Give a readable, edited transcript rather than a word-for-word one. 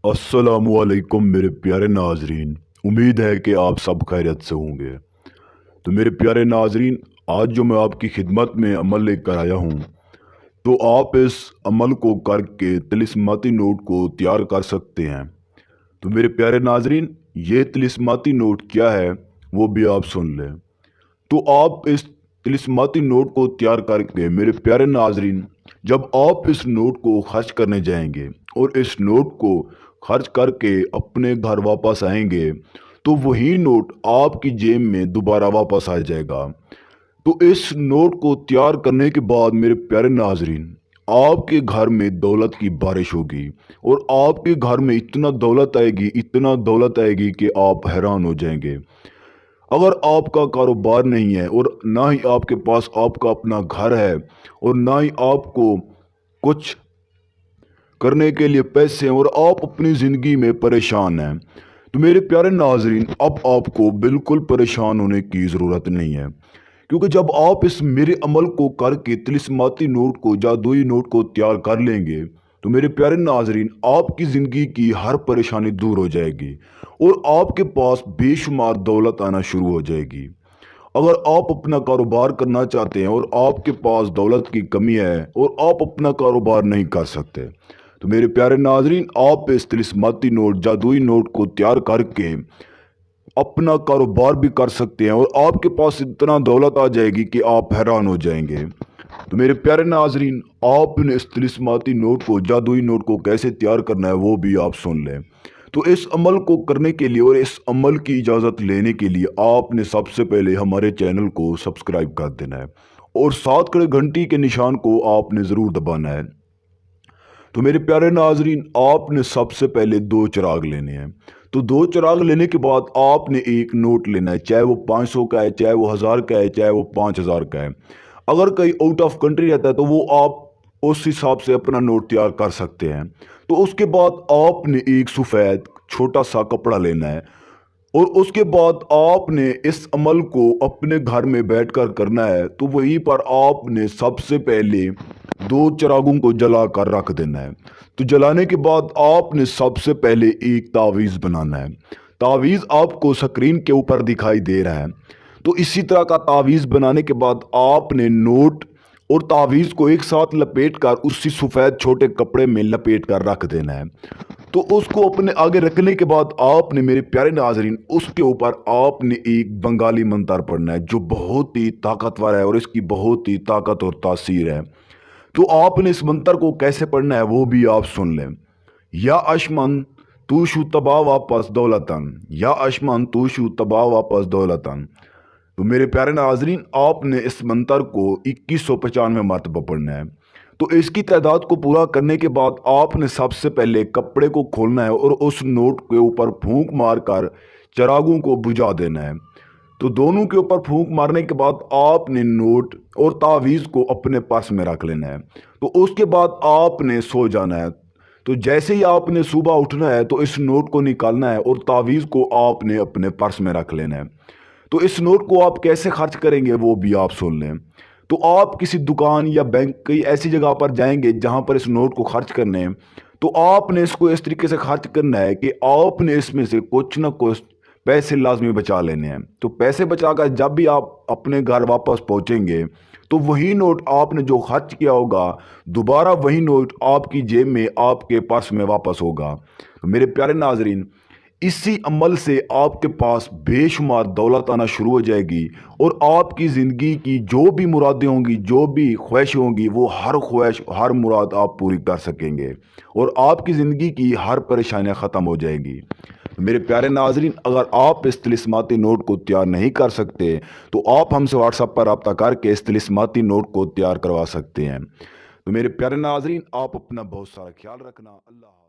अस्सलामुअलैकुम मेरे प्यारे नाजरीन। उम्मीद है कि आप सब खैरियत से होंगे। तो मेरे प्यारे नाजरीन, आज जो मैं आपकी खिदमत में अमल लेकर आया हूँ, तो आप इस अमल को करके तिलिस्माती नोट को तैयार कर सकते हैं। तो मेरे प्यारे नाजरीन, ये तिलिस्माती नोट क्या है वो भी आप सुन लें। तो आप इस तिलिस्माती नोट को तैयार करके मेरे प्यारे नाजरीन, जब आप इस नोट को खर्च करने जाएंगे और इस नोट को खर्च करके अपने घर वापस आएंगे, तो वही नोट आपकी जेब में दोबारा वापस आ जाएगा। तो इस नोट को तैयार करने के बाद मेरे प्यारे नाजरीन, आपके घर में दौलत की बारिश होगी और आपके घर में इतना दौलत आएगी, इतना दौलत आएगी कि आप हैरान हो जाएंगे। अगर आपका कारोबार नहीं है और ना ही आपके पास आपका अपना घर है और ना ही आपको कुछ करने के लिए पैसे हैं और आप अपनी ज़िंदगी में परेशान हैं, तो मेरे प्यारे नाजरीन, अब आपको बिल्कुल परेशान होने की ज़रूरत नहीं है। क्योंकि जब आप इस मेरे अमल को करके तिलिस्माती नोट को, जादुई नोट को तैयार कर लेंगे, तो मेरे प्यारे नाजरीन, आपकी ज़िंदगी की हर परेशानी दूर हो जाएगी और आपके पास बेशुमार दौलत आना शुरू हो जाएगी। अगर आप अपना कारोबार करना चाहते हैं और आपके पास दौलत की कमी है और आप अपना कारोबार नहीं कर सकते, तो मेरे प्यारे नाजरीन, आप इस तिलिस्माती नोट, जादुई नोट को तैयार करके अपना कारोबार भी कर सकते हैं और आपके पास इतना दौलत आ जाएगी कि आप हैरान हो जाएंगे। तो मेरे प्यारे नाजरीन, आपने इस तिलिस्माती नोट को, जादुई नोट को कैसे तैयार करना है वो भी आप सुन लें। तो इस अमल को करने के लिए और इस अमल की इजाज़त लेने के लिए आपने सबसे पहले हमारे चैनल को सब्सक्राइब कर देना है और साथ खड़े घंटी के निशान को आपने ज़रूर दबाना है। तो मेरे प्यारे नाजरीन, आपने सबसे पहले दो चिराग लेने हैं। तो दो चिराग लेने के बाद आपने एक नोट लेना है, चाहे वो 500 का है, चाहे वो 1000 का है, चाहे वो 5000 का है। अगर कहीं आउट ऑफ कंट्री रहता है तो वो आप उस हिसाब से अपना नोट तैयार कर सकते हैं। तो उसके बाद आपने एक सफ़ेद छोटा सा कपड़ा लेना है और उसके बाद आपने इस अमल को अपने घर में बैठकर करना है। तो वहीं पर आपने सबसे पहले दो चिरागों को जला कर रख देना है। तो जलाने के बाद आपने सबसे पहले एक तावीज़ बनाना है। तावीज़ आपको स्क्रीन के ऊपर दिखाई दे रहा है। तो इसी तरह का तावीज़ बनाने के बाद आपने नोट और तावीज़ को एक साथ लपेट कर उसी सफ़ेद छोटे कपड़े में लपेट कर रख देना है। तो उसको अपने आगे रखने के बाद आपने, मेरे प्यारे नाजरीन, उसके ऊपर आपने एक बंगाली मंत्र पढ़ना है जो बहुत ही ताकतवर है और इसकी बहुत ही ताकत और तासीर है। तो आपने इस मंत्र को कैसे पढ़ना है वो भी आप सुन लें। या अशमन तूशु तबा वापस दौलतन, या अशमन तूशु तबा वापस दौलतन। तो मेरे प्यारे नाजरीन, आपने इस मंत्र को 2195 मरतबा पढ़ना है। तो इसकी तादाद को पूरा करने के बाद आपने सबसे पहले कपड़े को खोलना है और उस नोट के ऊपर फूंक मारकर चिरागों को बुझा देना है। तो दोनों के ऊपर फूंक मारने के बाद आपने नोट और तावीज़ को अपने पर्स में रख लेना है। तो उसके बाद आपने सो जाना है। तो जैसे ही आपने सुबह उठना है तो इस नोट को निकालना है और तावीज़ को आपने अपने पर्स में रख लेना है। तो इस नोट को आप कैसे खर्च करेंगे वो भी आप सुन लें। तो आप किसी दुकान या बैंक कई ऐसी जगह पर जाएंगे जहां पर इस नोट को खर्च करने हैं। तो आपने इसको इस तरीके से खर्च करना है कि आपने इसमें से कुछ ना कुछ पैसे लाजमी बचा लेने हैं। तो पैसे बचाकर जब भी आप अपने घर वापस पहुंचेंगे तो वही नोट आपने जो खर्च किया होगा, दोबारा वही नोट आपकी जेब में, आपके पर्स में वापस होगा। तो मेरे प्यारे नाजरीन, इसी अमल से आपके पास बेशुमार दौलत आना शुरू हो जाएगी और आपकी ज़िंदगी की जो भी मुरादें होंगी, जो भी ख्वाहिश होंगी, वो हर ख्वाहिश, हर मुराद आप पूरी कर सकेंगे और आपकी ज़िंदगी की हर परेशानियां ख़त्म हो जाएंगी। मेरे प्यारे नाजरीन, अगर आप इस तिलिस्माती नोट को तैयार नहीं कर सकते तो आप हमसे व्हाट्सएप पर रब्ता करके इस तिलिस्माती नोट को तैयार करवा सकते हैं। तो मेरे प्यारे नाजरीन, आप अपना बहुत सारा ख्याल रखना। अल्लाह।